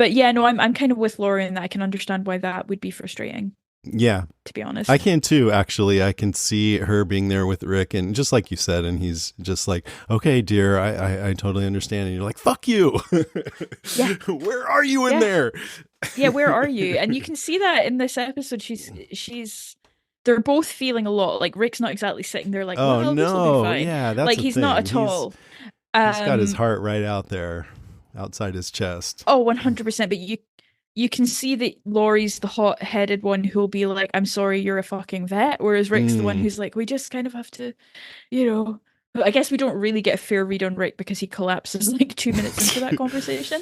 But yeah, no, I'm kind of with Laura in that I can understand why that would be frustrating, Yeah, to be I honest. can too, actually. I can see her being there with Rick, and just like you said, and he's just like, okay, dear, I totally understand. And you're like, fuck you. Yeah, Where are you in yeah, there? yeah. Where are you? And you can see that in this episode. They're both feeling a lot. Like Rick's not exactly sitting there like, Oh well, this will be no, fine. yeah, that's Like the he's not thing. at all. He's got his Um, heart right out there, outside his chest. oh, 100%. But you can see that Laurie's the hot-headed one who'll be like, I'm sorry, you're a fucking vet. Whereas Rick's the one Mm. who's like, we just kind of have to, you know. I guess we don't really get a fair read on Rick because he collapses like 2 minutes into that conversation.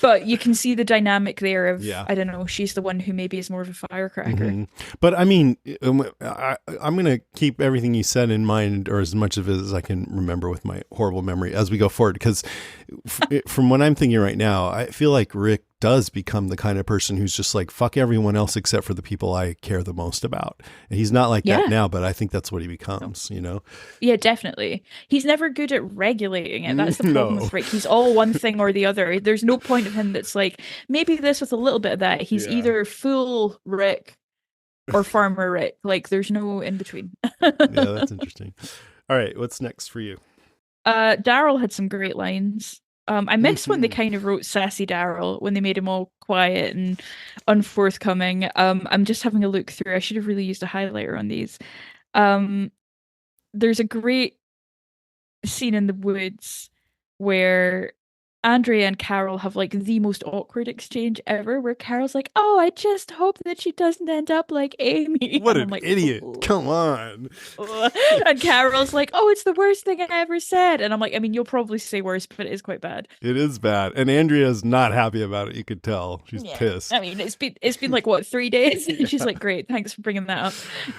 But you can see the dynamic there of, Yeah. I don't know, she's the one who maybe is more of a firecracker. hmm But I mean, I'm going to keep everything you said in mind, or as much of it as I can remember with my horrible memory as we go forward. Because from what I'm thinking right now, I feel like Rick does become the kind of person who's just like, fuck everyone else except for the people I care the most about. And he's not like that Yeah. now, but I think that's what he No. becomes, you know? Yeah, definitely. He's never good at regulating it. That's the problem No. with Rick. He's all one thing or the other. There's no point of him that's like, maybe this with a little bit of that. He's Yeah. either full Rick or Farmer Rick. Like, there's no in between. Yeah, that's interesting. All right, what's next for you? Daryl had some great lines. I miss when they kind of wrote sassy Daryl, when they made him all quiet and unforthcoming. I'm just having a look through. I should have really used a highlighter on these. Um, there's a great scene in the woods where Andrea and Carol have like the most awkward exchange ever, where Carol's like, "Oh, I just hope that she doesn't end up like Amy," What and I'm an like, idiot. "Oh." Come on. And Carol's like, "Oh, it's the worst thing I ever said," and I'm like, I mean, you'll probably say worse, but it is quite bad. It is bad. And Andrea's not happy about it. You could tell. She's Yeah. I pissed. mean, it's been like what, 3 days, and she's like, "Great, thanks for bringing that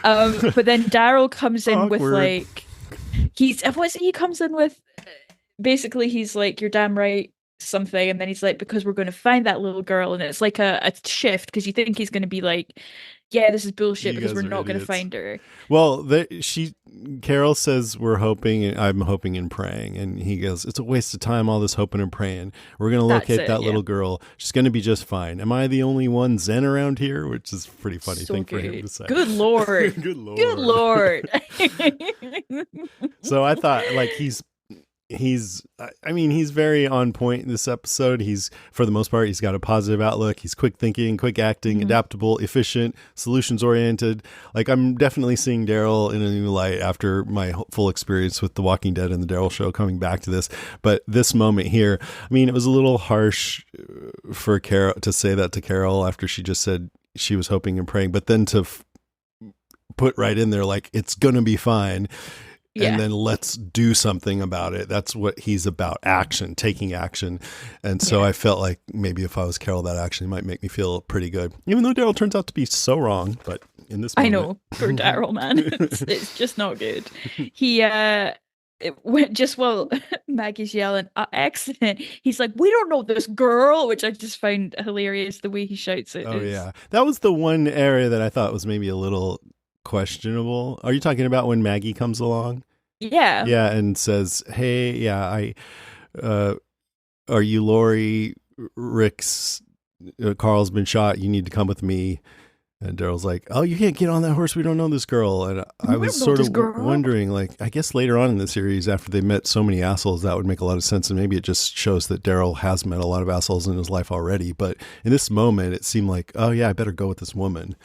up." But then Daryl comes in with Awkward. like what's it he comes in with? Basically he's like, you're damn right something, and then he's like, because we're going to find that little girl, and it's like a shift because you think he's going to be like, yeah, this is bullshit You because we're guys are not going to idiots. find her. Well, Carol says we're hoping, and I'm hoping and praying, and he goes, "It's a waste of time, all this hoping and praying. We're gonna That's locate it. that Yeah. little girl. She's gonna be just fine. Am I the only one Zen around here?" Which is a pretty funny So thing for him good. to say. Good lord. Good Good lord. lord. So I thought, like, I mean, he's very on point in this episode. He's, for the most part, he's got a positive outlook. He's quick thinking, quick acting, Mhm. adaptable, efficient, solutions oriented. Like, I'm definitely seeing Daryl in a new light after my full experience with The Walking Dead and the Daryl show, coming back to this. But this moment here, I mean, it was a little harsh for Carol to say that to Carol after she just said she was hoping and praying, but then to put right in there, like, it's gonna be fine, and Yeah. then let's do something about it. That's what he's about: action, taking action. And so Yeah. I felt like maybe if I was Carol, that actually might make me feel pretty good, even though Daryl turns out to be so wrong. But in this I moment, know. For Daryl, man. It's just not good. He it went just while Maggie's yelling, accident. He's like, we don't know this girl, which I just find hilarious. The way he shouts it oh is, yeah, that was the one area that I thought was maybe a little questionable. Are you talking about when Maggie comes along? yeah. Yeah, and says, "Hey, yeah, uh, are you Lori? Rick's Carl's been shot. You need to come with me." And Daryl's like, "Oh, you can't get on that horse. We don't know this girl." And I We was don't know sort of this girl. wondering, like, I guess later on in the series, after they met so many assholes, that would make a lot of sense. And maybe it just shows that Daryl has met a lot of assholes in his life already. But in this moment, it seemed like, oh, yeah, I better go with this woman.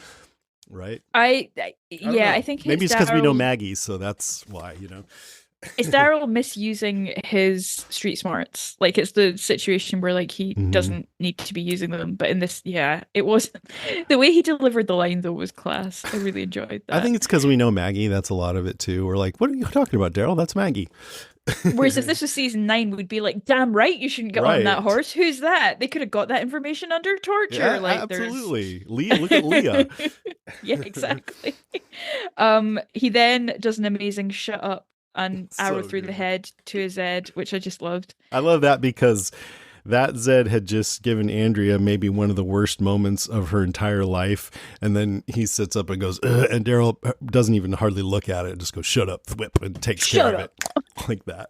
Right? I don't Yeah, I know. think Maybe it's because we know Maggie. So that's why, you know? it's Daryl misusing his street smarts. Like it's the situation where like he hmm doesn't need to be using them. But in this, yeah, it was the way he delivered the line though was class. I really enjoyed I that. think it's because we know Maggie. That's a lot of it, too. We're like, what are you talking about, Daryl? That's Maggie. Whereas if this was season 9, we'd be like, damn right, you shouldn't get on that Right. horse. Who's that? They could have got that information under torture. Yeah, Like there's absolutely. Leah, look at Leah. yeah, exactly. He then does an amazing shut up and arrow So through the good. head to his head, which I just loved. I love that because that Zed had just given Andrea maybe one of the worst moments of her entire life. And then he sits up and goes, "Ugh," and Daryl doesn't even hardly look at it, just goes, "Shut up, whip," and takes care Shut of up. it like that.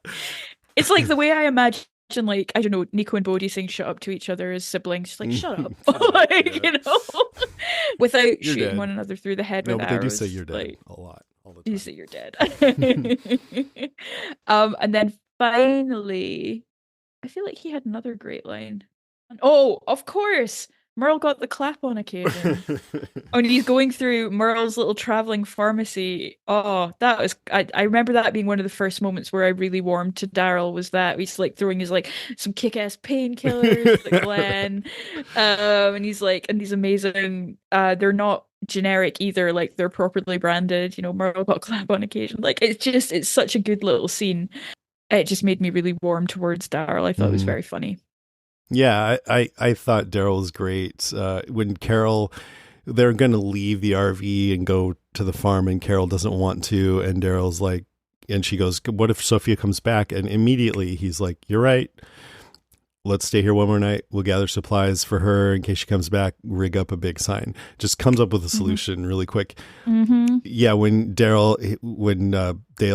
It's like the way I imagine like, I don't know, Nico and Bodhi saying shut up to each other as siblings. Just like, shut up. Shut up, Like, yeah. without You're shooting dead. one another through the head No, with but they do say arrows. you're dead Like, a lot, all the you time. say you're dead. And then finally, I feel like he had another great line. Oh, of course. Merle got the clap on occasion. When he's going through Merle's little traveling pharmacy. Oh, that was I remember that being one of the first moments where I really warmed to Daryl, was that he's like throwing his like some kick-ass painkillers at Glenn. And he's like, and these amazing they're not generic either, like they're properly branded, Merle got clap on occasion. Like it's such a good little scene. It just made me really warm towards Daryl. I thought it was very funny. Yeah, I thought Daryl was great. When Carol, they're going to leave the RV and go to the farm, and Carol doesn't want to, and Daryl's like, and she goes, "What if Sophia comes back?" And immediately he's like, "You're right. Let's stay here one more night. We'll gather supplies for her in case she comes back, rig up a big sign." Just comes up with a solution really quick. Yeah, when Dale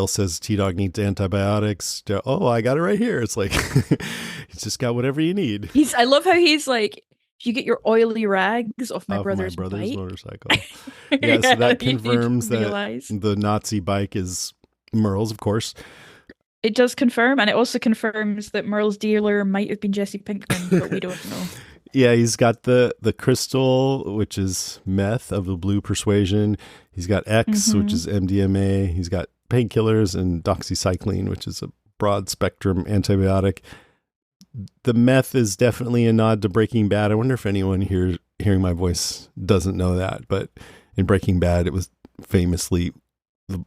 says T-Dog needs antibiotics, oh, I got it right here. It's like, he's just got whatever you need. I love how he's like, you get your oily rags off my Off brother's bike. motorcycle. Yeah, so that confirms that realize. the Nazi bike is Merle's, of course. It does confirm, and it also confirms that Merle's dealer might have been Jesse Pinkman, but we don't know. Yeah, he's got the crystal, which is meth of the blue persuasion. He's got X, which is MDMA. He's got painkillers and doxycycline, which is a broad spectrum antibiotic. The meth is definitely a nod to Breaking Bad. I wonder if anyone here hearing my voice doesn't know that, but in Breaking Bad, it was famously the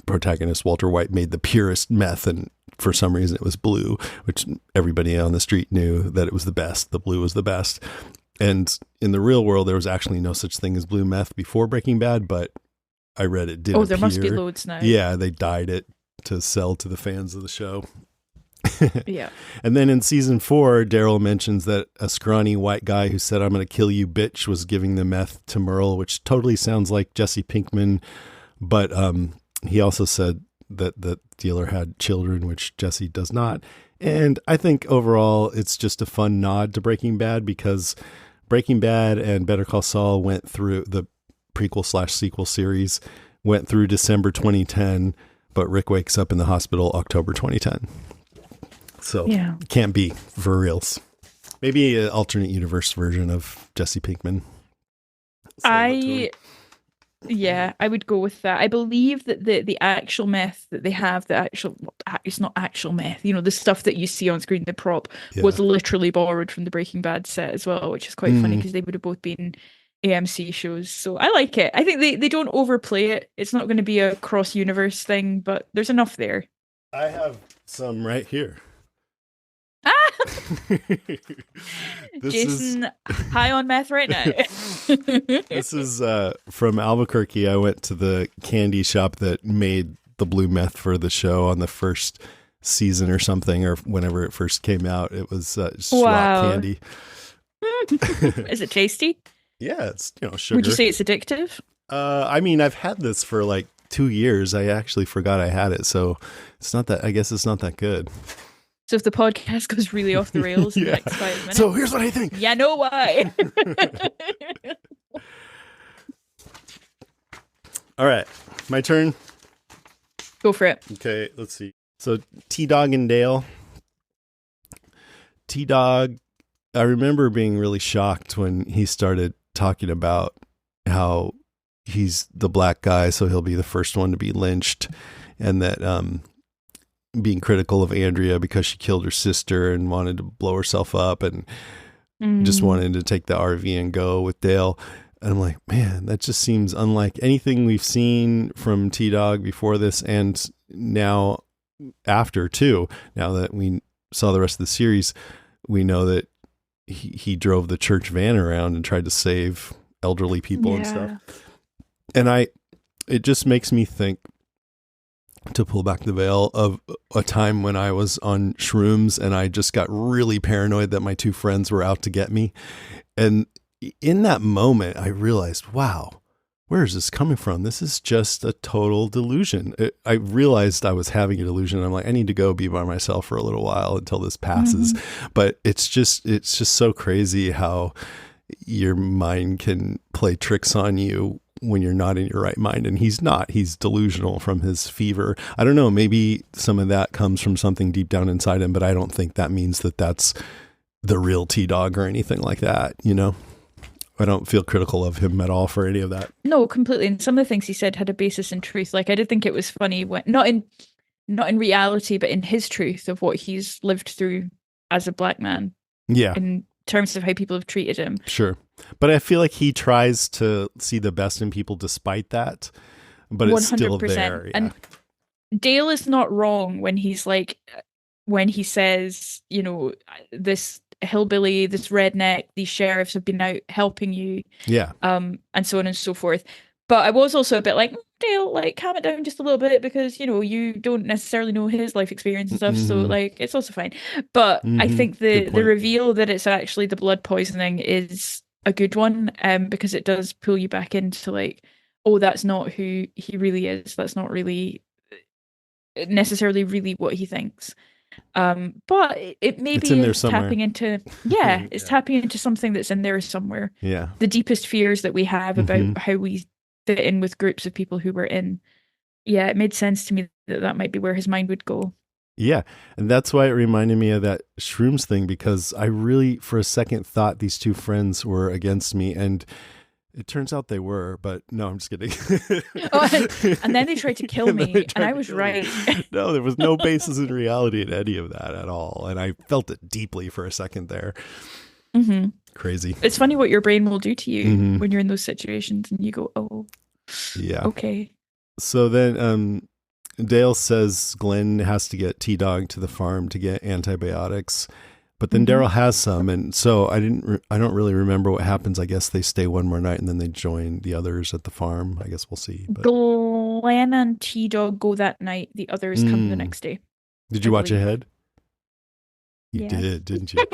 protagonist, Walter White, made the purest meth, and for some reason it was blue, which everybody on the street knew that it was the best. The blue was the best. And in the real world, there was actually no such thing as blue meth before Breaking Bad, but I read it did there appear. must be loads now. Yeah, they dyed it to sell to the fans of the show. Yeah. And then in season 4, Daryl mentions that a scrawny white guy who said, "I'm going to kill you, bitch," was giving the meth to Merle, which totally sounds like Jesse Pinkman. But he also said that the dealer had children, which Jesse does not. And I think overall it's just a fun nod to Breaking Bad, because Breaking Bad and Better Call Saul went through the prequel/sequel series, went through December 2010, but Rick wakes up in the hospital October 2010. So yeah, can't be for reals. Maybe an alternate universe version of Jesse Pinkman. I would go with that. I believe that the actual meth that they have, it's not actual meth, the stuff that you see on screen, the prop, was literally borrowed from the Breaking Bad set as well, which is quite funny because they would have both been AMC shows. So I like it. I think they don't overplay it. It's not going to be a cross universe thing, but there's enough there. I have some right here. Jason high on meth right now. This is from Albuquerque. I went to the candy shop that made the blue meth for the show on the first season or something, or whenever it first came out. It was rock candy. Is it tasty? Yeah, it's sugar. Would you say it's addictive? I mean, I've had this for like 2 years. I actually forgot I had it, so it's not that. I guess it's not that good. So if the podcast goes really off the rails in the next 5 minutes. So here's what I think. Yeah, know why. All right, my turn. Go for it. Okay, let's see. So T-Dog and Dale. T-Dog, I remember being really shocked when he started talking about how he's the black guy, so he'll be the first one to be lynched, and that being critical of Andrea because she killed her sister and wanted to blow herself up, and just wanted to take the RV and go with Dale. And I'm like, man, that just seems unlike anything we've seen from T-Dog before this, and now after too. Now that we saw the rest of the series, we know that he drove the church van around and tried to save elderly people and stuff. And it just makes me think, to pull back the veil, of a time when I was on shrooms and I just got really paranoid that my two friends were out to get me. And in that moment, I realized, wow, where is this coming from? This is just a total delusion. I realized I was having a delusion. I'm like, I need to go be by myself for a little while until this passes. But it's just so crazy how your mind can play tricks on you when you're not in your right mind. And he's not. He's delusional from his fever. I don't know. Maybe some of that comes from something deep down inside him, but I don't think that means that that's the real T-Dog or anything like that, you know? I don't feel critical of him at all for any of that. No, completely. And some of the things he said had a basis in truth. Like I did think it was funny when not in reality, but in his truth of what he's lived through as a black man. Yeah. In terms of how people have treated him. Sure. But I feel like he tries to see the best in people despite that. But it's still there. Yeah. And Dale is not wrong when he's like, when he says, you know, this hillbilly, this redneck, these sheriffs have been out helping you. Yeah. And so on and so forth. But I was also a bit like, Dale, like, calm it down just a little bit because, you know, you don't necessarily know his life experience and stuff. So, like, it's also fine. But I think the reveal that it's actually the blood poisoning is a good one, because it does pull you back into, like, oh, that's not who he really is. That's not really necessarily really what he thinks. But it maybe is tapping into, it's tapping into something that's in there somewhere. Yeah. The deepest fears that we have about how we fit in with groups of people who we're in. Yeah, it made sense to me that that might be where his mind would go. Yeah. And that's why it reminded me of that shrooms thing, because I really, for a second, thought these two friends were against me. And it turns out they were, but no, I'm just kidding. And then they tried to kill me, and I was right. No, there was no basis in reality in any of that at all. And I felt it deeply for a second there. Crazy. It's funny what your brain will do to you when you're in those situations and you go, oh, yeah, okay. So then Dale says Glenn has to get T-Dog to the farm to get antibiotics. But then Daryl has some, and so I don't really remember what happens. I guess they stay one more night, and then they join the others at the farm. I guess we'll see. But Glenn and T-Dog go that night. The others come the next day. Did you watch ahead? You did, didn't you?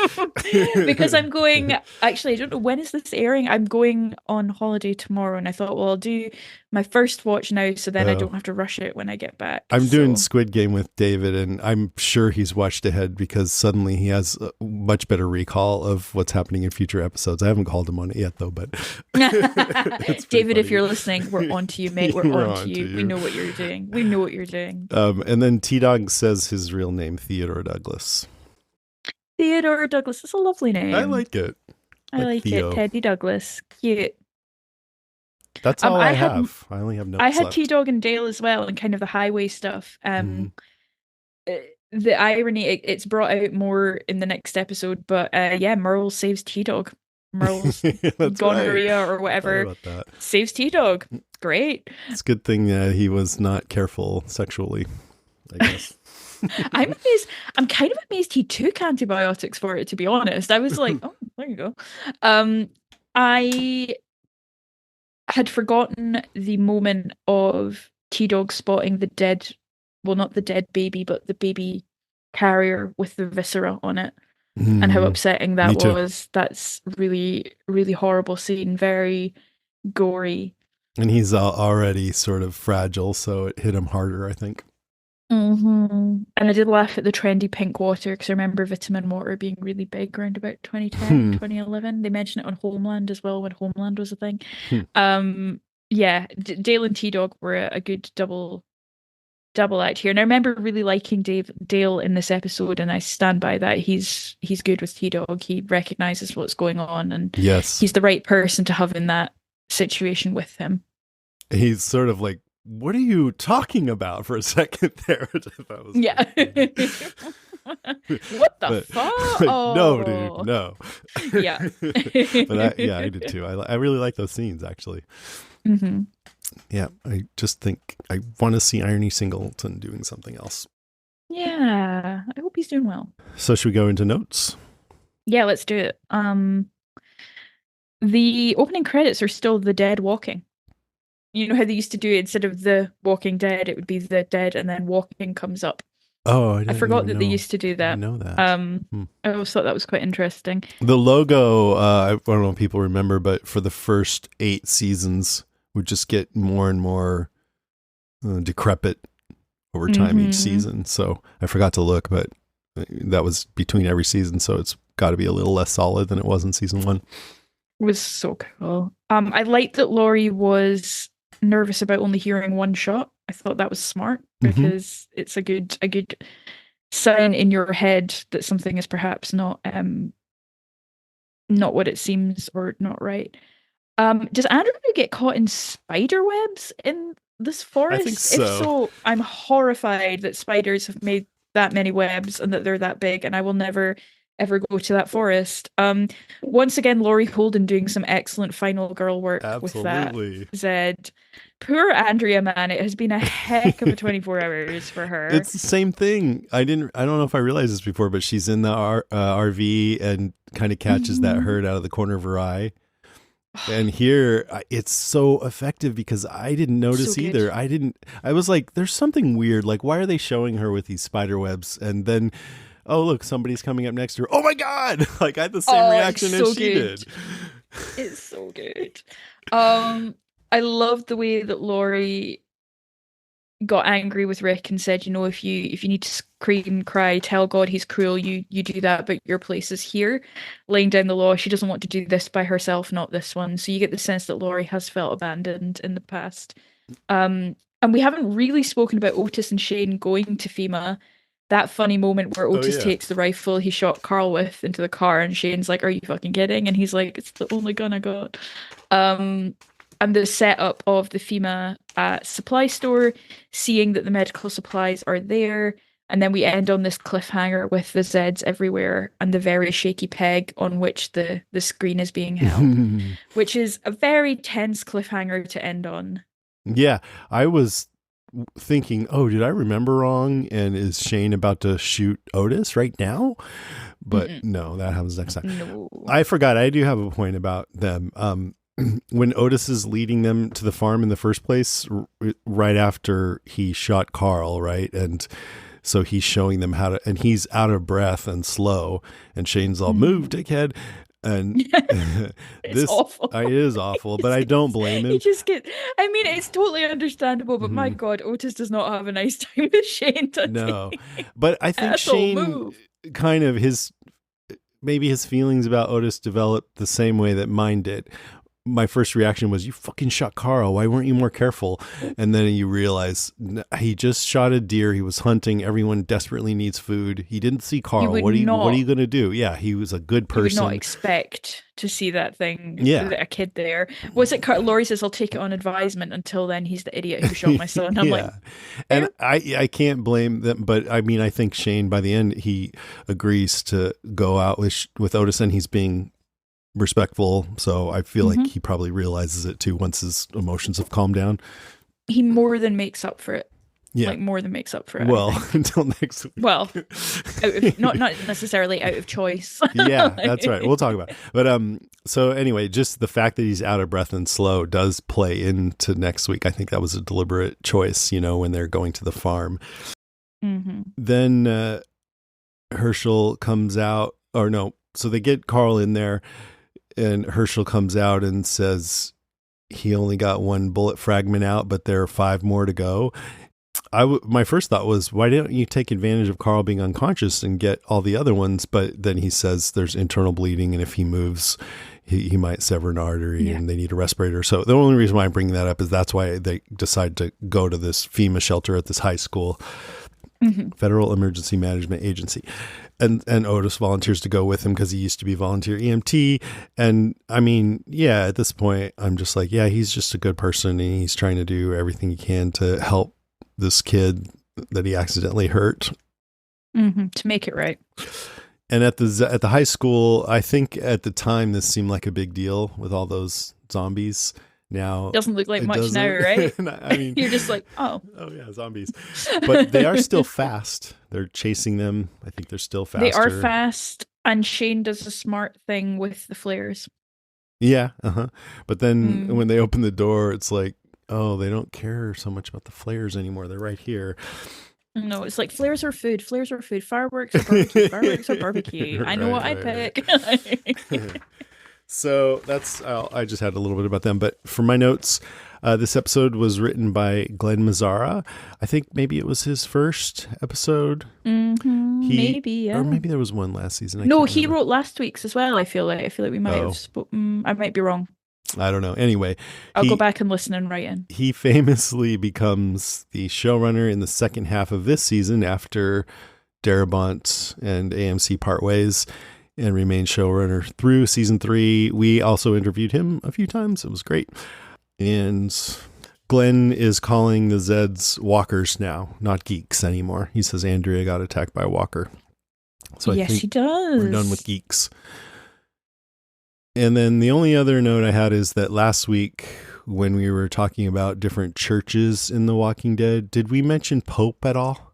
Because I'm going, actually, I don't know, when is this airing? I'm going on holiday tomorrow, and I thought, well, I'll do my first watch now, so then I don't have to rush it when I get back. I'm doing Squid Game with David, and I'm sure he's watched ahead because suddenly he has a much better recall of what's happening in future episodes. I haven't called him on it yet, though, but David, if you're listening, we're on to you, mate. We're on to you. We know what you're doing. We know what you're doing. And then T-Dog says his real name, Theodore Douglas. Theodore Douglas is a lovely name. I like it. I like it. Teddy Douglas. Cute. That's all I have. I only have notes I had left. T-Dog and Dale as well, and kind of the highway stuff. The irony, it's brought out more in the next episode, but Merle saves T-Dog. Merle's gonorrhea or whatever saves T-Dog. Great. It's a good thing he was not careful sexually, I guess. I'm amazed. I'm kind of amazed he took antibiotics for it, to be honest. I was like, oh, there you go. I had forgotten the moment of T-Dog spotting the dead, well, not the dead baby, but the baby carrier with the viscera on it, and how upsetting that was. That's really, really horrible scene. Very gory. And he's already sort of fragile, so it hit him harder, I think. And I did laugh at the trendy pink water because I remember vitamin water being really big around about 2010, 2011. They mentioned it on Homeland as well when Homeland was a thing. Dale and T-Dog were a good double act here. And I remember really liking Dale in this episode, and I stand by that. He's good with T-Dog. He recognizes what's going on, and he's the right person to have in that situation with him. He's sort of like, what are you talking about for a second there? That was what the fuck? No, dude, no. Yeah. But I did too. I really like those scenes, actually. Yeah, I just think I want to see Irony Singleton doing something else. Yeah, I hope he's doing well. So should we go into notes? Yeah, let's do it. The opening credits are still the dead walking. You know how they used to do it, instead of the Walking Dead, it would be the dead and then walking comes up. Oh, I forgot that they used to do that. I know that. I always thought that was quite interesting. The logo, I don't know if people remember, but for the first 8 seasons, would just get more and more decrepit over time each Mm-hmm. season. So I forgot to look, but that was between every season. So it's got to be a little less solid than it was in season one. It was so cool. I liked that Laurie was nervous about only hearing one shot. I thought that was smart Mm-hmm. because it's a good sign in your head that something is perhaps not what it seems or not right. Does Andrew get caught in spider webs in this I think forest? If so. so, I'm horrified that spiders have made that many webs and that they're that big, and I will never ever go to that forest. Once again, Laurie Holden doing some excellent final girl work with that Absolutely. Zed. Poor Andrea, man, it has been a heck of a 24 hours for her. It's the same thing. I don't know if I realized this before, but she's in the RV and kind of catches that Mhm. herd out of the corner of her eye. And here it's so effective because I didn't So notice good. either. I was like, there's something weird. Like, why are they showing her with these spider webs? And then, oh, look, somebody's coming up next to her. Oh my God. Like, I had the same Oh, it's reaction as so she good. did. It's so good. Um, I love the way that Laurie got angry with Rick and said, if you need to scream, cry, tell God he's cruel, you do that, but your place is here, laying down the law. She doesn't want to do this by herself, not this one. So you get the sense that Laurie has felt abandoned in the past. And we haven't really spoken about Otis and Shane going to FEMA. That funny moment where Oh, Otis yeah. takes the rifle he shot Carl with into the car, and Shane's like, "Are you fucking kidding?" And he's like, "It's the only gun I got." Um, and the setup of the FEMA supply store, seeing that the medical supplies are there, and then we end on this cliffhanger with the Zeds everywhere and the very shaky peg on which the screen is being held, which is a very tense cliffhanger to end on. Yeah. I was thinking, oh, did I remember wrong? And is Shane about to shoot Otis right now? But Mm-mm. no, that happens next time. No. I forgot. I do have a point about them. When Otis is leading them to the farm in the first place, right after he shot Carl, right? And so he's showing them how to, and he's out of breath and slow. And Shane's all, move, Mhm. dickhead. And It's this awful. it is awful, but He's- I don't he's- blame He him. just get. I mean, it's totally understandable, but my Mhm. God, Otis does not have a nice time with Shane, does No, he? but I think Asshole Shane move. kind of maybe his feelings about Otis developed the same way that mine did. My first reaction was, you fucking shot Carl. Why weren't you more careful? And then you realize he just shot a deer. He was hunting. Everyone desperately needs food. He didn't see You Carl. would What are not. you going to do? Yeah, he was a good You would not person. expect to see that thing, Yeah. a kid there. Was it Laurie says, "I'll take it on advisement." Until then, he's the idiot who shot my son. I'm like, Yeah. And fair. I can't blame them, but I mean, I think Shane, by the end, he agrees to go out with Otis, and he's being respectful. So I feel like Hmm. he probably realizes it too once his emotions have calmed down. He more than makes up for it. Yeah. Like more than makes up for it, I Well, think. until next Well, week. not necessarily out of choice. Yeah, that's right. We'll talk about it. But so anyway, just the fact that he's out of breath and slow does play into next week. I think that was a deliberate choice, when they're going to the farm. Hmm. Then Herschel comes out, or no, so they get Carl in there, and Herschel comes out and says he only got one bullet fragment out, but there are 5 more to go. My first thought was, why don't you take advantage of Carl being unconscious and get all the other ones? But then he says there's internal bleeding, and if he moves, he might sever an artery, Yeah. and they need a respirator. So the only reason why I'm bringing that up is that's why they decide to go to this FEMA shelter at this high school, Hmm. Federal Emergency Management Agency. And Otis volunteers to go with him because he used to be volunteer EMT. And I mean, yeah, at this point, I'm just like, yeah, he's just a good person, and he's trying to do everything he can to help this kid that he accidentally hurt. To make it right. And at the high school, I think at the time this seemed like a big deal with all those zombies. Now Doesn't look like it much now, doesn't. right? I mean, You're just like, oh. oh yeah, zombies. But they are still fast. They're chasing them. I think they're still faster. They are fast, and Shane does a smart thing with the flares. Yeah, uh-huh. But then Mm. when they open the door, it's like, oh, they don't care so much about the flares anymore. They're right here. No, it's like flares are food, flares are food, fireworks are barbecue, fireworks are barbecue. I know what I Right, pick. right. So I just had a little bit about them. But for my notes, this episode was written by Glenn Mazzara. I think maybe it was his first episode. Maybe, yeah. Or maybe there was one last season. No, he wrote last week's as well, I feel like. I feel like we might have spoken. I might be wrong. I don't know. Anyway, I'll go back and listen and write in. He famously becomes the showrunner in the second half of this season after Darabont and AMC part ways, and remains showrunner through season 3. We also interviewed him a few times. It was great. And Glenn is calling the Zeds walkers now, not geeks anymore. He says Andrea got attacked by a walker. So I think he does. We're done with geeks. And then the only other note I had is that last week when we were talking about different churches in The Walking Dead, did we mention Pope at all?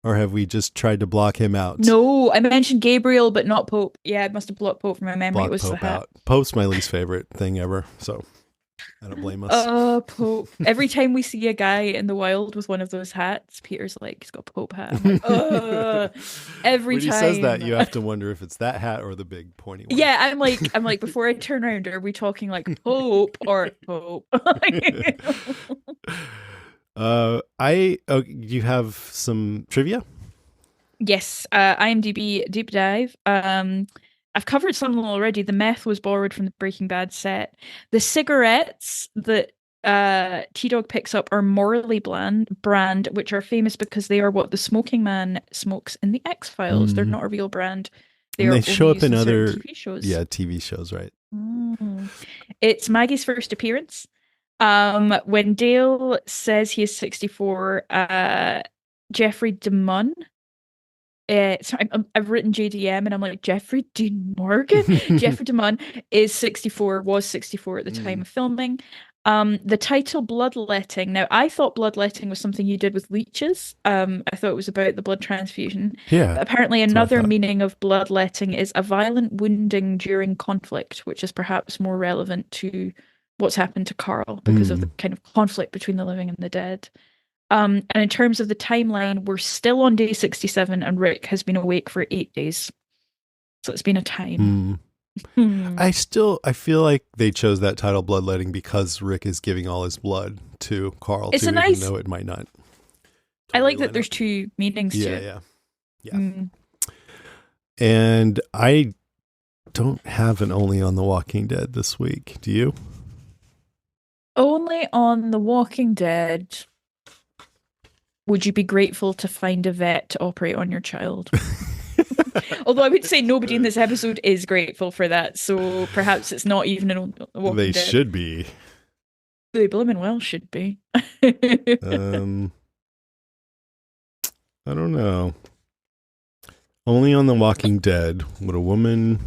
Or have we just tried to block him out? No, I mentioned Gabriel, but not Pope. Yeah, I must have blocked Pope from my memory. It was Pope out. Pope's my least favorite thing ever, so I don't blame us. Pope. Every time we see a guy in the wild with one of those hats, Peter's like, he's got a Pope hat. I'm like, every when time. When he says that, you have to wonder if it's that hat or the big pointy one. Yeah, I'm like, before I turn around, are we talking like Pope or Pope? You have some trivia? Yes, IMDb deep dive. I've covered some of them already. The meth was borrowed from the Breaking Bad set. The cigarettes that T-Dog picks up are Morally brand, which are famous because they are what the smoking man smokes in the X-Files. They're not a real brand. They show up in other TV shows. Yeah, TV shows, right? It's Maggie's first appearance. When Dale says he is 64, Jeffrey DeMunn. Sorry, I've written JDM and I'm like, Jeffrey Dean Morgan? Jeffrey DeMunn is 64, was 64 at the time of filming. The title Bloodletting. Now, I thought bloodletting was something you did with leeches. I thought it was about the blood transfusion. Yeah. But apparently another meaning of bloodletting is a violent wounding during conflict, which is perhaps more relevant to what's happened to Carl because of the kind of conflict between the living and the dead. And in terms of the timeline, we're still on day 67 and Rick has been awake for 8 days. So it's been a time. I feel like they chose that title Bloodletting because Rick is giving all his blood to Carl, it's too, even though it might not. I like that there's two meanings to it. Yeah. And I don't have an Only on The Walking Dead this week. Do you? Only on The Walking Dead. Would you be grateful to find a vet to operate on your child? Although I would say nobody in this episode is grateful for that, so perhaps it's not even in The Walking Dead. They should be. They blooming well should be. I don't know. Only on The Walking Dead would a woman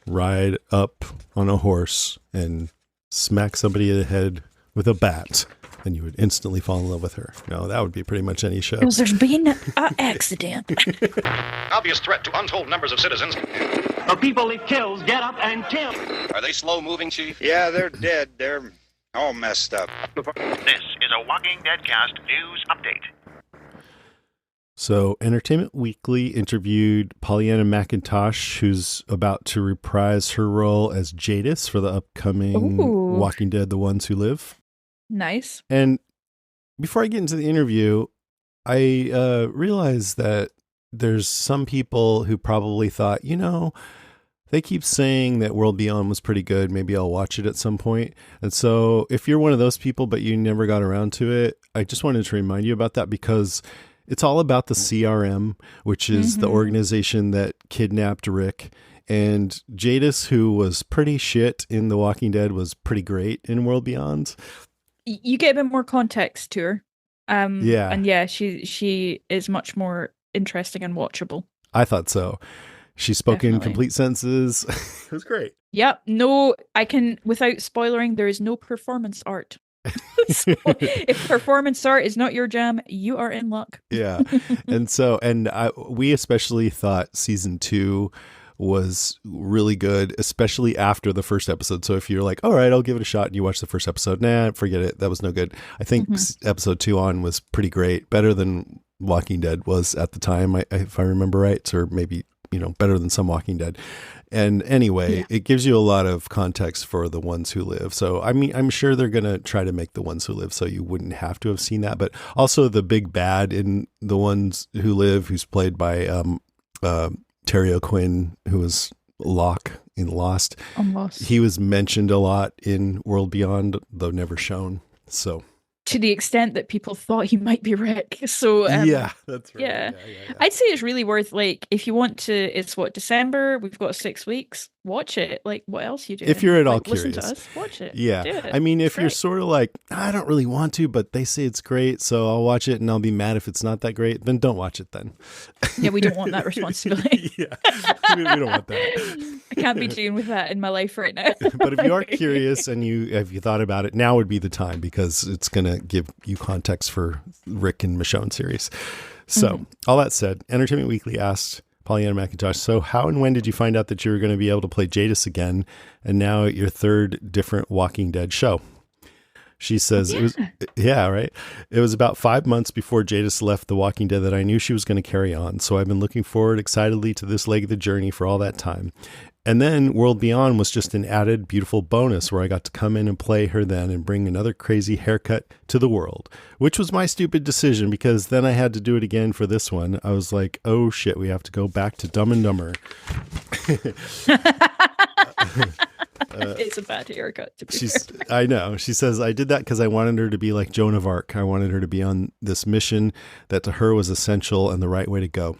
ride up on a horse and smack somebody in the head with a bat, and you would instantly fall in love with her. No, that would be pretty much any show. Because there's been an accident. Obvious threat to untold numbers of citizens. The people it kills get up and kill. Are they slow-moving, Chief? Yeah, they're dead. They're all messed up. This is a Walking Deadcast news update. So, Entertainment Weekly interviewed Pollyanna McIntosh, who's about to reprise her role as Jadis for the upcoming Walking Dead: The Ones Who Live. Nice. And before I get into the interview, I realized that there's some people who probably thought, they keep saying that World Beyond was pretty good. Maybe I'll watch it at some point. And so if you're one of those people, but you never got around to it, I just wanted to remind you about that because it's all about the CRM, which is the organization that kidnapped Rick. And Jadis, who was pretty shit in The Walking Dead, was pretty great in World Beyond. You get a bit more context to her. Yeah. And yeah, she is much more interesting and watchable. I thought so. She spoke in complete sentences. It was great. Yep. No, I can, without spoiling, there is no performance art. So if performance art is not your jam, you are in luck. Yeah. We especially thought season 2 was really good, especially after the first episode. So if you're like, all right, I'll give it a shot, and you watch the first episode, nah, forget it. That was no good. I think episode 2 on was pretty great. Better than Walking Dead was at the time, if I remember right, or maybe, better than some Walking Dead. And anyway, it gives you a lot of context for the ones who live. So, I mean, I'm sure they're going to try to make the ones who live so you wouldn't have to have seen that. But also the big bad in the ones who live, who's played by Terry O'Quinn, who was Locke in Lost. Almost. He was mentioned a lot in World Beyond, though never shown. So to the extent that people thought he might be Rick. So yeah, that's right. Yeah. Yeah. I'd say it's really worth, like, if you want to, it's what, December, we've got 6 weeks, watch it. Like, what else are you doing? If you're at all listen curious. to us, watch it. Yeah. Do it. I mean, if It's you're great. sort of like, I don't really want to, but they say it's great, so I'll watch it and I'll be mad if it's not that great, then don't watch it then. Yeah, we don't want that responsibility. Yeah. We don't want that. I can't be dealing with that in my life right now. But if you are curious and if you thought about it, now would be the time, because it's going to give you context for Rick and Michonne series. So all that said, Entertainment Weekly asked Pollyanna McIntosh, so how and when did you find out that you were going to be able to play Jadis again, and now at your third different Walking Dead show? She says, It was, right? It was about 5 months before Jadis left The Walking Dead that I knew she was going to carry on. So I've been looking forward excitedly to this leg of the journey for all that time. And then World Beyond was just an added beautiful bonus where I got to come in and play her then and bring another crazy haircut to the world, which was my stupid decision, because then I had to do it again for this one. I was like, oh shit, we have to go back to Dumb and Dumber. It's a bad haircut, to be fair. I know. She says, I did that because I wanted her to be like Joan of Arc. I wanted her to be on this mission that to her was essential and the right way to go.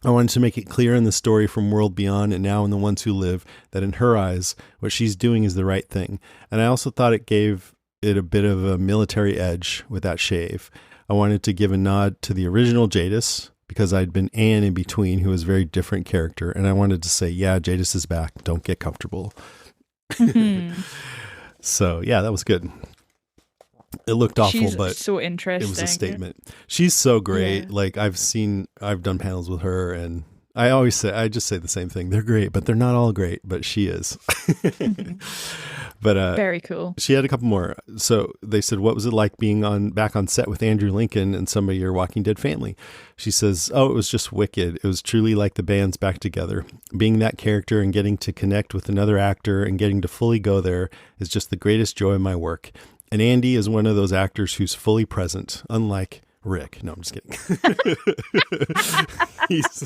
I wanted to make it clear in the story from World Beyond and now in The Ones Who Live that in her eyes, what she's doing is the right thing. And I also thought it gave it a bit of a military edge with that shave. I wanted to give a nod to the original Jadis, because I'd been Anne in between, who was a very different character. And I wanted to say, yeah, Jadis is back. Don't get comfortable. So, yeah, that was good. It looked awful, She's but so interesting. it was a statement. She's so great. Yeah. Like I've done panels with her, and I just say the same thing. They're great, but they're not all great, but she is. But very cool. she had a couple more. So they said, what was it like being back on set with Andrew Lincoln and some of your Walking Dead family? She says, oh, it was just wicked. It was truly like the band's back together. Being that character and getting to connect with another actor and getting to fully go there is just the greatest joy of my work. And Andy is one of those actors who's fully present, unlike Rick. No, I'm just kidding. he's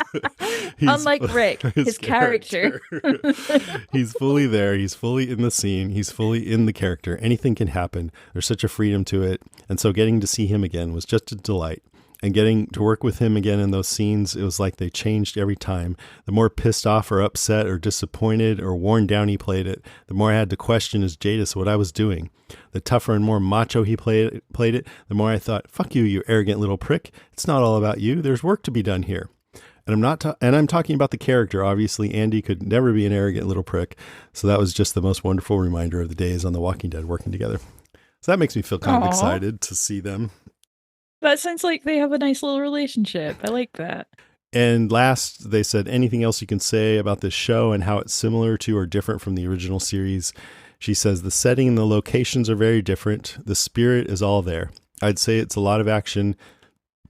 Unlike Rick, his character. He's fully there. He's fully in the scene. He's fully in the character. Anything can happen. There's such a freedom to it. And so getting to see him again was just a delight. And getting to work with him again in those scenes, it was like they changed every time. The more pissed off or upset or disappointed or worn down he played it, the more I had to question as Jadis what I was doing. The tougher and more macho he played it, the more I thought, fuck you, you arrogant little prick. It's not all about you. There's work to be done here. And I'm talking about the character. Obviously, Andy could never be an arrogant little prick. So that was just the most wonderful reminder of the days on The Walking Dead working together. So that makes me feel kind of excited to see them. That sounds like they have a nice little relationship. I like that. And last, they said, anything else you can say about this show and how it's similar to or different from the original series? She says, the setting and the locations are very different. The spirit is all there. I'd say it's a lot of action.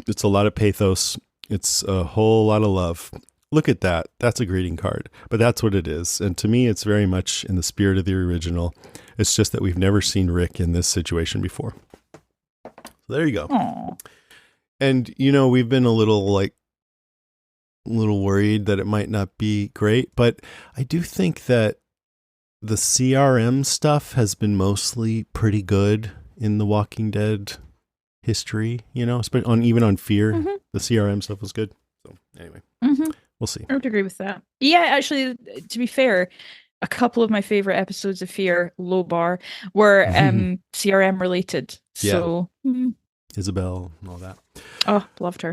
It's a lot of pathos. It's a whole lot of love. Look at that. That's a greeting card. But that's what it is. And to me, it's very much in the spirit of the original. It's just that we've never seen Rick in this situation before. So there you go. Aww. And, we've been a little worried that it might not be great, but I do think that the CRM stuff has been mostly pretty good in the Walking Dead history, even on Fear, the CRM stuff was good. So anyway, we'll see. I would agree with that. Yeah, actually, to be fair, a couple of my favorite episodes of Fear, low bar, were CRM related. So Isabel and all that. Oh, loved her.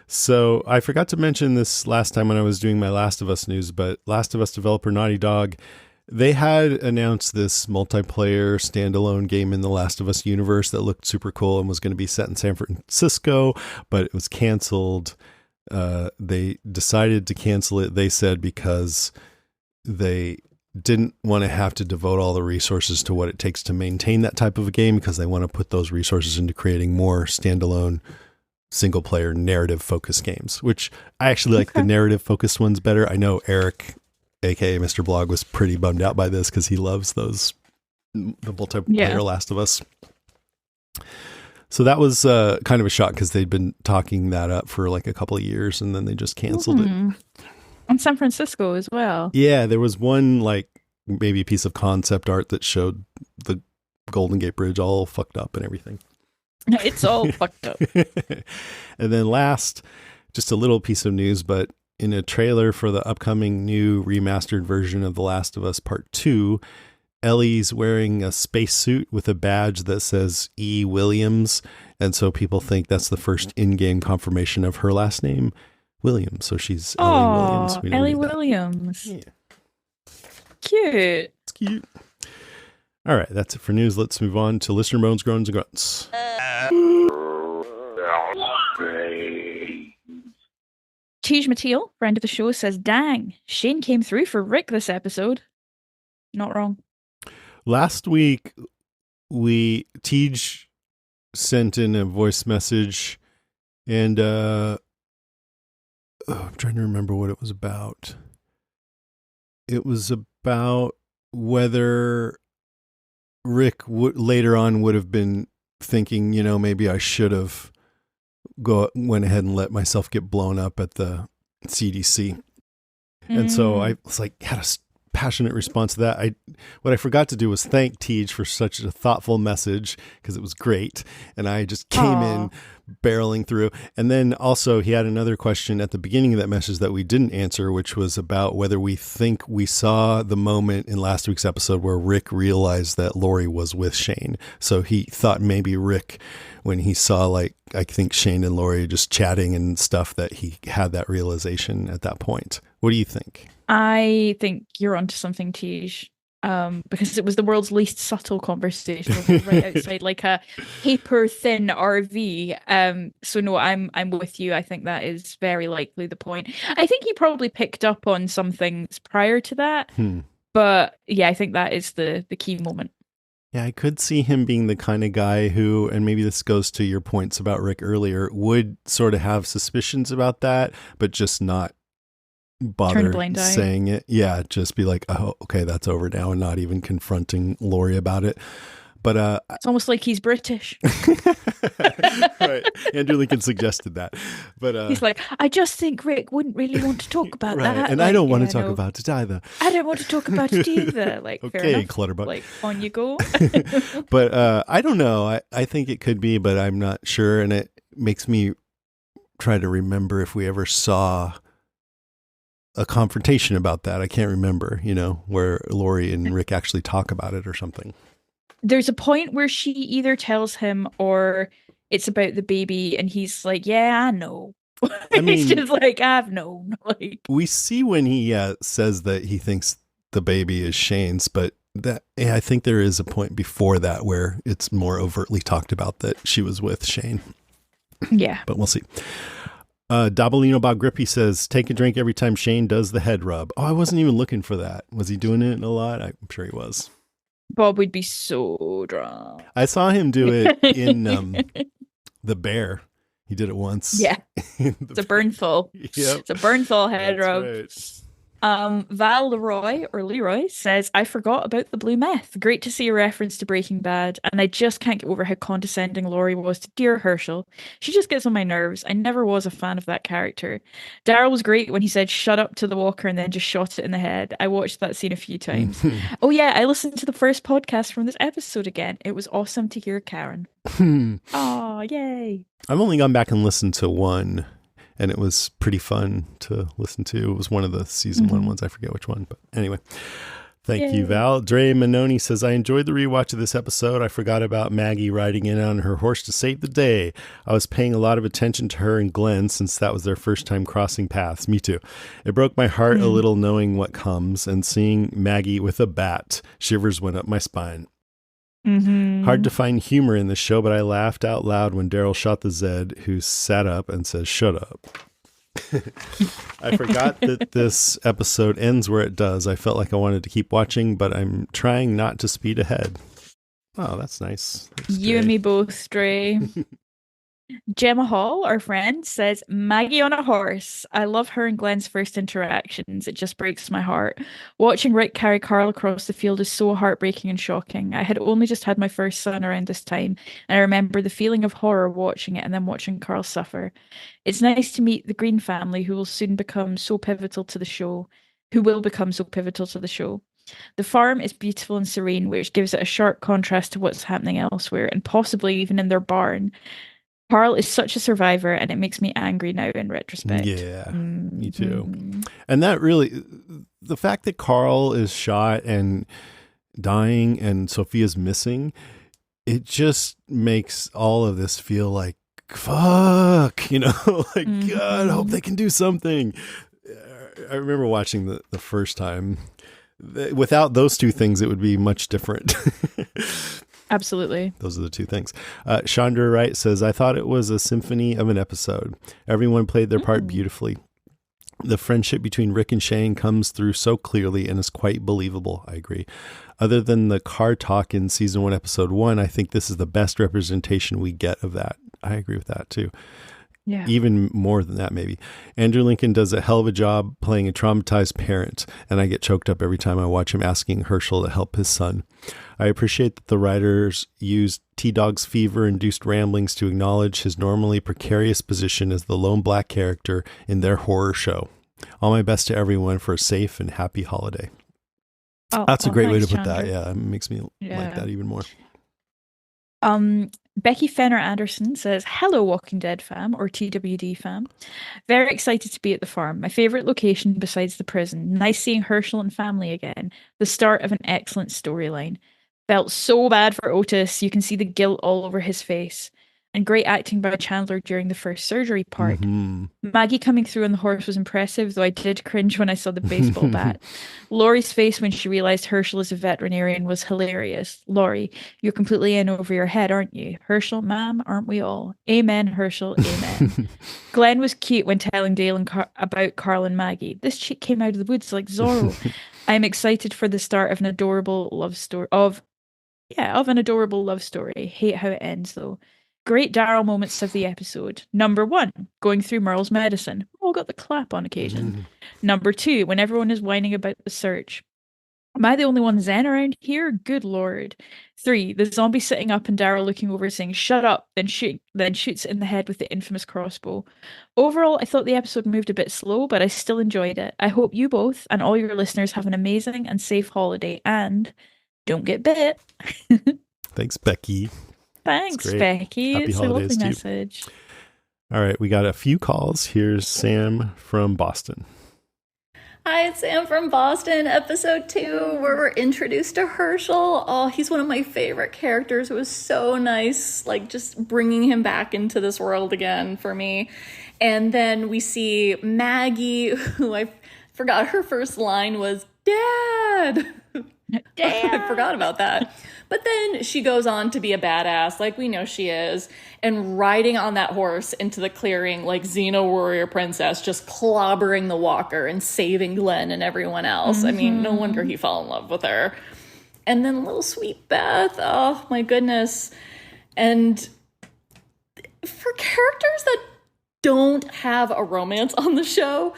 So I forgot to mention this last time when I was doing my Last of Us news, but Last of Us developer Naughty Dog, they had announced this multiplayer standalone game in the Last of Us universe that looked super cool and was going to be set in San Francisco, but it was canceled. They decided to cancel it, they said, because they didn't want to have to devote all the resources to what it takes to maintain that type of a game, because they want to put those resources into creating more standalone single player narrative focused games, which I actually like the narrative focused ones better. I know Eric aka Mr. Blog, was pretty bummed out by this because he loves the multiplayer Last of Us. So that was kind of a shock because they'd been talking that up for like a couple of years and then they just canceled it. And San Francisco as well. Yeah, there was one like maybe piece of concept art that showed the Golden Gate Bridge all fucked up and everything. It's all fucked up. And then last, just a little piece of news, but in a trailer for the upcoming new remastered version of The Last of Us Part 2, Ellie's wearing a spacesuit with a badge that says E. Williams. And so people think that's the first in-game confirmation of her last name, Williams. So she's Ellie Williams. Ellie Williams. Yeah. Cute. It's cute. All right, that's it for news. Let's move on to listener moans, groans, and grunts. Tej Mateel, friend of the show, says, "Dang, Shane came through for Rick this episode." Not wrong. Last week, Tej sent in a voice message, and I'm trying to remember what it was about. It was about whether Rick later on would have been thinking, maybe I should have went ahead and let myself get blown up at the CDC. And so I was like, had a passionate response to that. What I forgot to do was thank Tej for such a thoughtful message because it was great. And I just came in barreling through. And then also he had another question at the beginning of that message that we didn't answer, which was about whether we think we saw the moment in last week's episode where Rick realized that Lori was with Shane. So he thought maybe Rick, when he saw I think Shane and Lori just chatting and stuff, that he had that realization at that point. What do you think? I think you're onto something, Tej. Because it was the world's least subtle conversation. It was right outside like a paper thin RV. So no, I'm with you. I think that is very likely the point. I think he probably picked up on some things prior to that. But yeah, I think that is the key moment. Yeah, I could see him being the kind of guy who, and maybe this goes to your points about Rick earlier, would sort of have suspicions about that, but just not bother saying it. Yeah, just be like, oh, okay, that's over now, and not even confronting Lori about it. But it's almost like he's British. Right. Andrew Lincoln suggested that. But he's like, I just think Rick wouldn't really want to talk about that. And I don't want to talk about it either. I don't want to talk about it either. Like, okay, fair enough. Clutterbuck. Like, on you go. But I don't know. I think it could be, but I'm not sure. And it makes me try to remember if we ever saw a confrontation about that. I can't remember, where Lori and Rick actually talk about it or something. There's a point where she either tells him or it's about the baby and he's like, yeah, I know. He's just like, I've known. Like, we see when he says that he thinks the baby is Shane's, but I think there is a point before that where it's more overtly talked about that she was with Shane. Yeah. But we'll see. Dabalino Bob Grippy says, take a drink every time Shane does the head rub. Oh, I wasn't even looking for that. Was he doing it a lot? I'm sure he was. Bob would be so drunk. I saw him do it in The Bear. He did it once. Yeah. It's a Bernthal. Yep. It's a Bernthal head rub. Right. Val Leroy says, I forgot about the blue meth. Great to see a reference to Breaking Bad, and I just can't get over how condescending Laurie was to dear Herschel. She just gets on my nerves. I never was a fan of that character. Daryl was great when he said shut up to the walker and then just shot it in the head. I watched that scene a few times. Oh yeah, I listened to the first podcast from this episode again. It was awesome to hear Karen. Oh, yay. I've only gone back and listened to one, and it was pretty fun to listen to. It was one of the season one ones. I forget which one, but anyway. Thank you, Val. Dre Manoni says, I enjoyed the rewatch of this episode. I forgot about Maggie riding in on her horse to save the day. I was paying a lot of attention to her and Glenn since that was their first time crossing paths. Me too. It broke my heart a little knowing what comes, and seeing Maggie with a bat. Shivers went up my spine. Hard to find humor in this show, but I laughed out loud when Daryl shot the Zed, who sat up and says, shut up. I forgot that this episode ends where it does. I felt like I wanted to keep watching, but I'm trying not to speed ahead. Oh, that's nice. Thanks, you and me both, Dre. Gemma Hall, our friend, says Maggie on a horse. I love her and Glenn's first interactions. It just breaks my heart. Watching Rick carry Carl across the field is so heartbreaking and shocking. I had only just had my first son around this time, and I remember the feeling of horror watching it and then watching Carl suffer. It's nice to meet the Green family who will soon become so pivotal to the show, who will become so pivotal to the show. The farm is beautiful and serene, which gives it a sharp contrast to what's happening elsewhere, and possibly even in their barn. Carl is such a survivor, and it makes me angry now in retrospect. Yeah, me too. And that really, the fact that Carl is shot and dying and Sophia's missing, it just makes all of this feel like, fuck, you know, like, God, I hope they can do something. I remember watching the first time. Without those two things, it would be much different. Absolutely. Those are the two things. Chandra Wright says, I thought it was a symphony of an episode. Everyone played their part beautifully. The friendship between Rick and Shane comes through so clearly and is quite believable. I agree. Other than the car talk in season 1, episode 1, I think this is the best representation we get of that. I agree with that too. Yeah. Even more than that, maybe. Andrew Lincoln does a hell of a job playing a traumatized parent, and I get choked up every time I watch him asking Herschel to help his son. I appreciate that the writers used T-Dog's fever-induced ramblings to acknowledge his normally precarious position as the lone black character in their horror show. All my best to everyone for a safe and happy holiday. That's a great way to put Chandra. that. Yeah, it makes me like that even more. Becky Fenner Anderson says, hello, Walking Dead fam, or TWD fam. Very excited to be at the farm. My favorite location besides the prison. Nice seeing Herschel and family again. The start of an excellent storyline. Felt so bad for Otis. You can see the guilt all over his face. And great acting by Chandler during the first surgery part. Maggie coming through on the horse was impressive, though I did cringe when I saw the baseball bat. Laurie's face when she realized Herschel is a veterinarian was hilarious. Laurie, you're completely in over your head, aren't you? Herschel, ma'am, aren't we all? Amen, Herschel, amen. Glenn was cute when telling Dale about Carl and Maggie. This chick came out of the woods like Zorro. I'm excited for the start of an adorable love story. Of an adorable love story. Hate how it ends, though. Great Daryl moments of the episode. Number 1, going through Merle's medicine. All got the clap on occasion. Number 2, when everyone is whining about the search. Am I the only one zen around here? Good lord. 3, the zombie sitting up and Daryl looking over saying, shut up, then shoots it in the head with the infamous crossbow. Overall, I thought the episode moved a bit slow, but I still enjoyed it. I hope you both and all your listeners have an amazing and safe holiday, and don't get bit. Thanks, Becky. Thanks, Becky. Happy it's a holidays lovely to you. message. All right, we got a few calls. Here's Sam from Boston. Hi, it's Sam from Boston, episode 2, where we're introduced to Herschel. Oh, he's one of my favorite characters. It was so nice, like, just bringing him back into this world again for me. And then we see Maggie, who I forgot her first line was, Dad! I forgot about that. But then she goes on to be a badass, like we know she is, and riding on that horse into the clearing like Xena warrior princess, just clobbering the walker and saving Glenn and everyone else. I mean, no wonder he fell in love with her. And then little sweet Beth, oh my goodness. And for characters that don't have a romance on the show,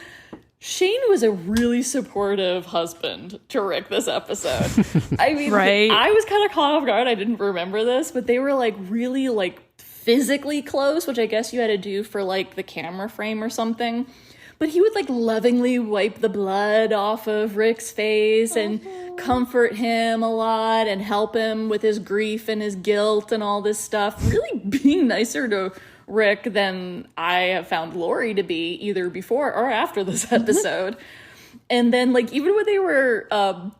Shane was a really supportive husband to Rick this episode. I mean, right. I was kind of caught off guard. I didn't remember this, but they were like really like physically close, which I guess you had to do for like the camera frame or something. But he would like lovingly wipe the blood off of Rick's face and comfort him a lot and help him with his grief and his guilt and all this stuff. Really being nicer to Rick than I have found Laurie to be, either before or after this episode. And then, like, even when they were,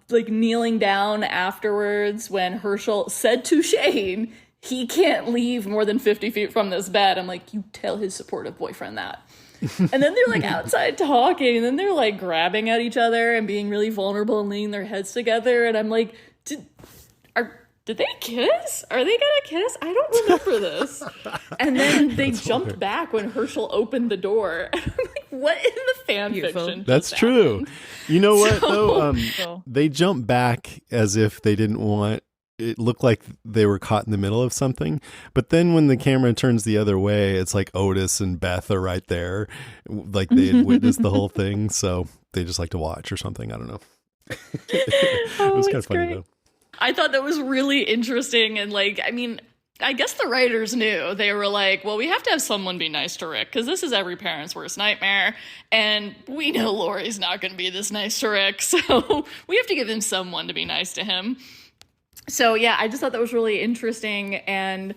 like, kneeling down afterwards, when Herschel said to Shane, he can't leave more than 50 feet from this bed, I'm like, you tell his supportive boyfriend that. And then they're, like, outside talking, and then they're, like, grabbing at each other and being really vulnerable and leaning their heads together, and I'm like, did they kiss? Are they gonna kiss? I don't remember this. And then they jumped back when Herschel opened the door. I'm like, what in the fan fiction? That's true. You know what, though? They jumped back as if they didn't want it looked like they were caught in the middle of something. But then when the camera turns the other way, it's like Otis and Beth are right there. Like they had witnessed the whole thing. So they just like to watch or something. I don't know. It was kind of funny, though. I thought that was really interesting. And like, I mean, I guess the writers knew. They were like, well, we have to have someone be nice to Rick because this is every parent's worst nightmare. And we know Lori's not going to be this nice to Rick. So we have to give him someone to be nice to him. So yeah, I just thought that was really interesting. And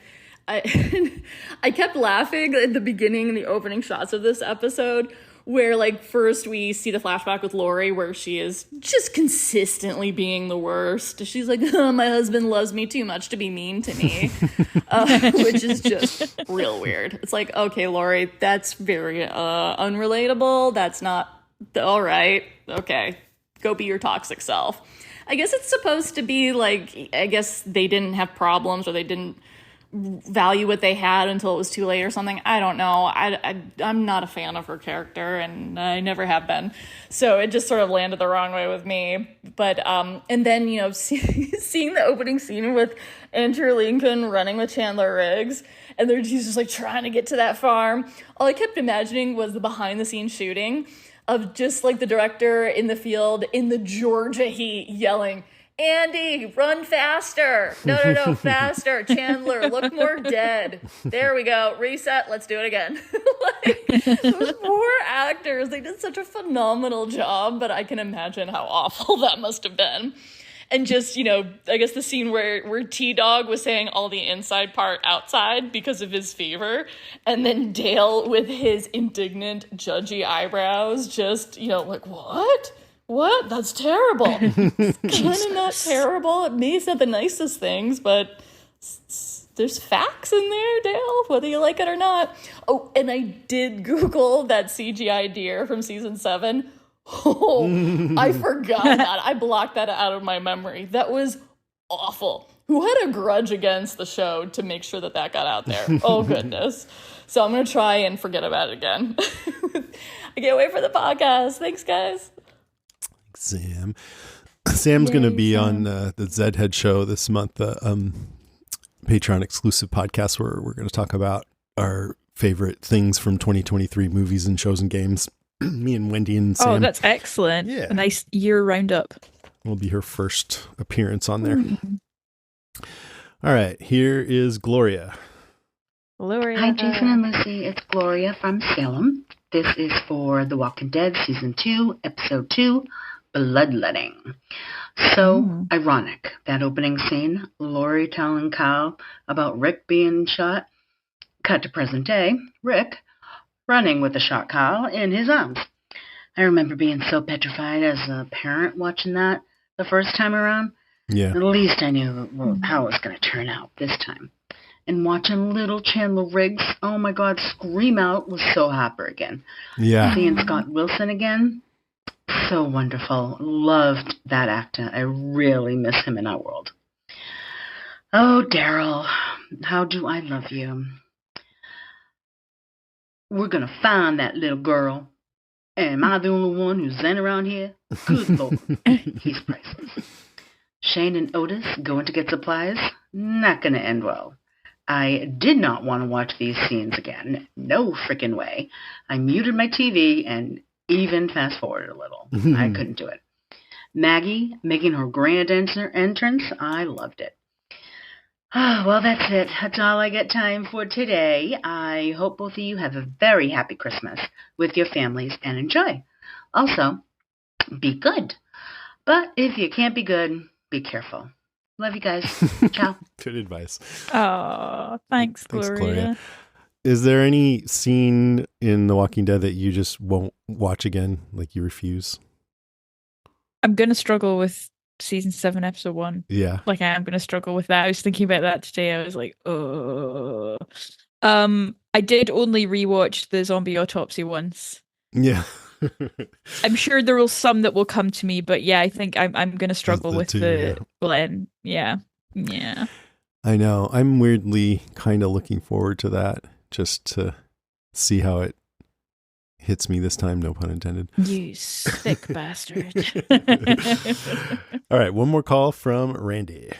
I kept laughing at the beginning and the opening shots of this episode where like first we see the flashback with Lori where she is just consistently being the worst. She's like, oh, my husband loves me too much to be mean to me, which is just real weird. It's like, okay, Lori, that's very unrelatable. That's not all right. Okay, go be your toxic self. I guess it's supposed to be like, I guess they didn't have problems or they didn't value what they had until it was too late or something. I don't know. I'm not a fan of her character and I never have been. So it just sort of landed the wrong way with me. But, and then, you know, seeing the opening scene with Andrew Lincoln running with Chandler Riggs and he's just like trying to get to that farm. All I kept imagining was the behind the scenes shooting of just like the director in the field in the Georgia heat yelling, Andy, run faster. No, faster. Chandler, look more dead. There we go. Reset. Let's do it again. Like, those poor actors, they did such a phenomenal job, but I can imagine how awful that must have been. And just, you know, I guess the scene where T-Dog was saying all the inside part outside because of his fever, and then Dale with his indignant, judgy eyebrows just, you know, like, what? What? That's terrible. It's kind of not terrible. It may have said the nicest things, but there's facts in there, Dale, whether you like it or not. Oh, and I did Google that CGI deer from season 7. Oh, I forgot that. I blocked that out of my memory. That was awful. Who had a grudge against the show to make sure that got out there? Oh, goodness. So I'm going to try and forget about it again. I can't wait for the podcast. Thanks, guys. Sam's going to be on the Zed Head show this month, Patreon exclusive podcast where we're going to talk about our favorite things from 2023 movies and shows and games. Me and Wendy and Sam. Oh, that's excellent. Yeah. A nice year roundup. Will be her first appearance on there. All right, here is Gloria. Gloria. Hi, Jason and Lucy. It's Gloria from Salem. This is for The Walking Dead Season 2, Episode 2, Bloodletting. So ironic, that opening scene, Lori telling Kyle about Rick being shot. Cut to present day, Rick running with the shot Kyle in his arms. I remember being so petrified as a parent watching that the first time around. Yeah. At least I knew how it was going to turn out this time. And watching little Chandler Riggs, oh my God, scream out was so happy again. Yeah. Seeing Scott Wilson again, so wonderful. Loved that actor. I really miss him in our world. Oh, Daryl, how do I love you? We're going to find that little girl. Am I the only one who's zen around here? Good Lord, he's priceless. Shane and Otis going to get supplies? Not going to end well. I did not want to watch these scenes again. No freaking way. I muted my TV and even fast-forwarded a little. I couldn't do it. Maggie making her grand entrance, I loved it. Oh, well, that's it. That's all I got time for today. I hope both of you have a very happy Christmas with your families and enjoy. Also, be good. But if you can't be good, be careful. Love you guys. Ciao. Good advice. Oh, thanks, Gloria. Is there any scene in The Walking Dead that you just won't watch again? Like you refuse? I'm going to struggle with season 7, episode 1. Yeah. Like I am going to struggle with that. I was thinking about that today. I was like, oh. I did only rewatch the zombie autopsy once. Yeah. I'm sure there will some that will come to me, but yeah, I think I'm going to struggle with the Glenn. Yeah. Yeah. I know. I'm weirdly kind of looking forward to that just to see how it hits me this time. No pun intended. You sick bastard. All right. One more call from Randy.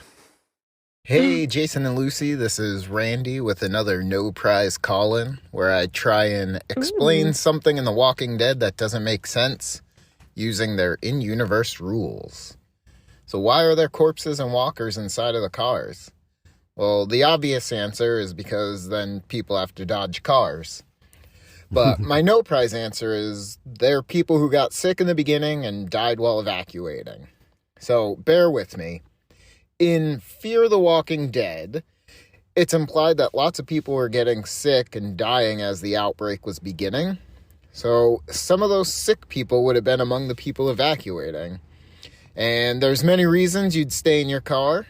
Hey, Jason and Lucy, this is Randy with another No Prize Call-In, where I try and explain something in The Walking Dead that doesn't make sense using their in-universe rules. So why are there corpses and walkers inside of the cars? Well, the obvious answer is because then people have to dodge cars. But my no prize answer is there are people who got sick in the beginning and died while evacuating. So bear with me. In Fear the Walking Dead, it's implied that lots of people were getting sick and dying as the outbreak was beginning. So some of those sick people would have been among the people evacuating. And there's many reasons you'd stay in your car.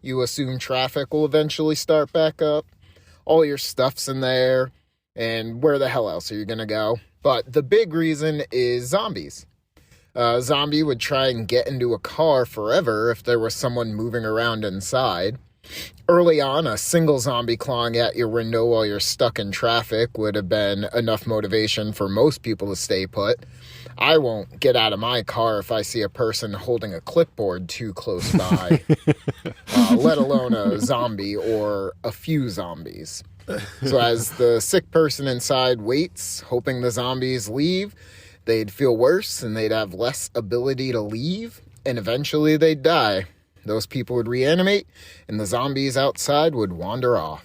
You assume traffic will eventually start back up. All your stuff's in there. And where the hell else are you going to go? But the big reason is zombies. A zombie would try and get into a car forever if there was someone moving around inside. Early on, a single zombie clawing at your window while you're stuck in traffic would have been enough motivation for most people to stay put. I won't get out of my car if I see a person holding a clipboard too close by, let alone a zombie or a few zombies. So as the sick person inside waits, hoping the zombies leave, they'd feel worse and they'd have less ability to leave, and eventually they'd die. Those people would reanimate, and the zombies outside would wander off.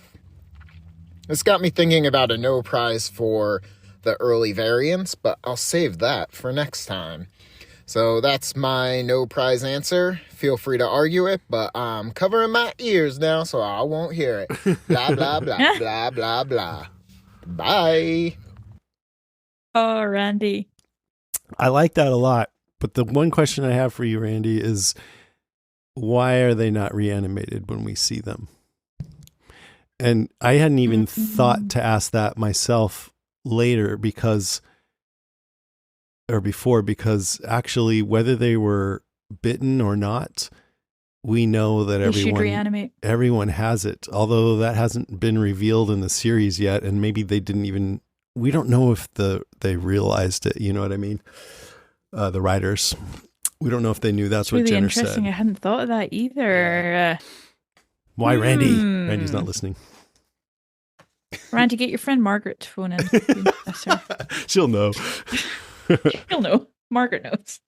This got me thinking about a no prize for the early variants, but I'll save that for next time. So that's my no prize answer. Feel free to argue it, but I'm covering my ears now, so I won't hear it. Blah, blah, blah, blah, blah, blah. Bye. Oh, Randy. I like that a lot. But the one question I have for you, Randy, is why are they not reanimated when we see them? And I hadn't even thought to ask that myself later because actually whether they were bitten or not, we know that everyone has it. Although that hasn't been revealed in the series yet, and maybe they didn't even. We don't know if they realized it. You know what I mean? The writers. We don't know if they knew that's what really Jenner interesting. said. I hadn't thought of that either. Why, Randy? Randy's not listening. Randy, get your friend Margaret to phone in. She'll know. She'll know. Margaret knows.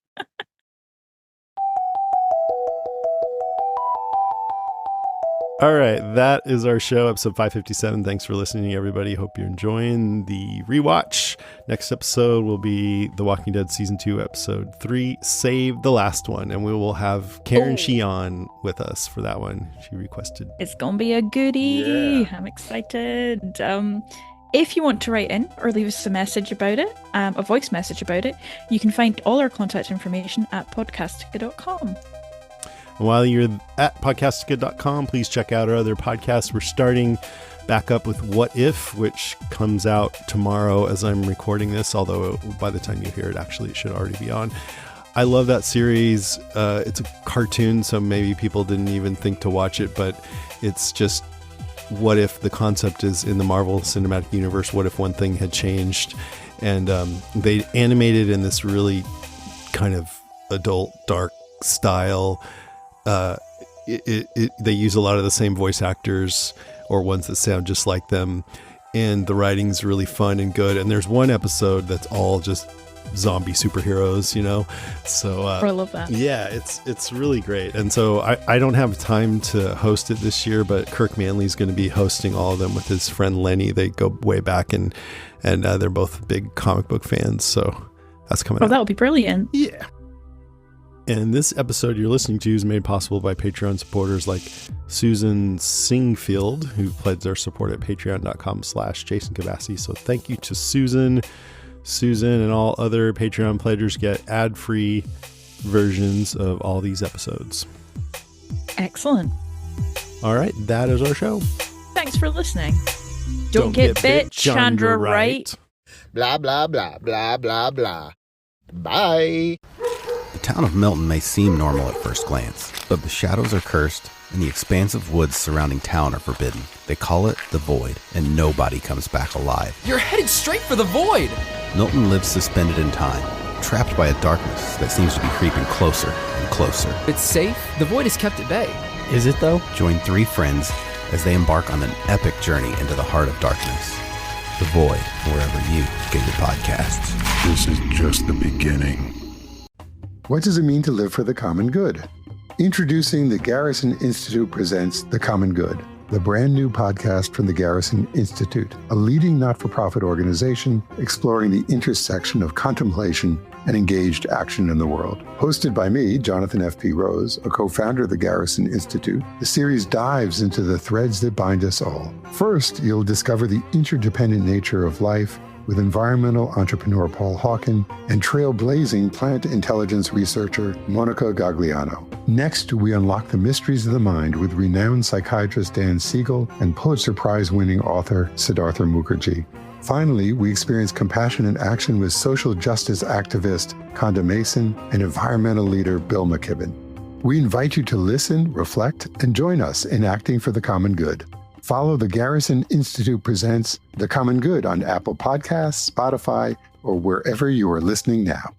All right, that is our show, episode 557. Thanks for listening, everybody. Hope you're enjoying the rewatch. Next episode will be The Walking Dead Season 2, Episode 3, Save the Last One. And we will have Karen Sheehan with us for that one. She requested. It's going to be a goodie. Yeah. I'm excited. If you want to write in or leave us a message about it, a voice message about it, you can find all our contact information at podcastica.com. And while you're at podcastica.com, please check out our other podcasts. We're starting back up with What If, which comes out tomorrow as I'm recording this, although by the time you hear it, actually, it should already be on. I love that series. It's a cartoon, so maybe people didn't even think to watch it, but it's just what if the concept is in the Marvel Cinematic Universe, what if one thing had changed? And they animated in this really kind of adult, dark style. They use a lot of the same voice actors or ones that sound just like them, and the writing's really fun and good. And there's one episode that's all just zombie superheroes, you know. So I love that. Yeah, it's really great. And so I don't have time to host it this year, but Kirk Manley's going to be hosting all of them with his friend Lenny. They go way back, and they're both big comic book fans. So that's coming out. That'll be brilliant. Yeah. And this episode you're listening to is made possible by Patreon supporters like Susan Singfield, who pledged their support at patreon.com/Jason Kabassi. So thank you to Susan, and all other Patreon pledgers get ad-free versions of all these episodes. Excellent. All right, that is our show. Thanks for listening. Don't get bit, Chandra, right? Blah, blah, blah, blah, blah, blah. Bye. The town of Milton may seem normal at first glance, but the shadows are cursed and the expansive woods surrounding town are forbidden. They call it the Void, and nobody comes back alive. You're headed straight for the Void! Milton lives suspended in time, trapped by a darkness that seems to be creeping closer and closer. It's safe. The Void is kept at bay. Is it though? Join 3 friends as they embark on an epic journey into the heart of darkness. The Void, wherever you get your podcasts. This is just the beginning. What does it mean to live for the common good? Introducing the Garrison Institute presents The Common Good, the brand new podcast from the Garrison Institute, a leading not-for-profit organization exploring the intersection of contemplation and engaged action in the world. Hosted by me, Jonathan F.P. Rose, a co-founder of the Garrison Institute, the series dives into the threads that bind us all. First, you'll discover the interdependent nature of life with environmental entrepreneur Paul Hawken and trailblazing plant intelligence researcher Monica Gagliano. Next, we unlock the mysteries of the mind with renowned psychiatrist Dan Siegel and Pulitzer Prize-winning author Siddhartha Mukherjee. Finally, we experience compassion and action with social justice activist Conda Mason and environmental leader Bill McKibben. We invite you to listen, reflect, and join us in acting for the common good. Follow the Garrison Institute presents The Common Good on Apple Podcasts, Spotify, or wherever you are listening now.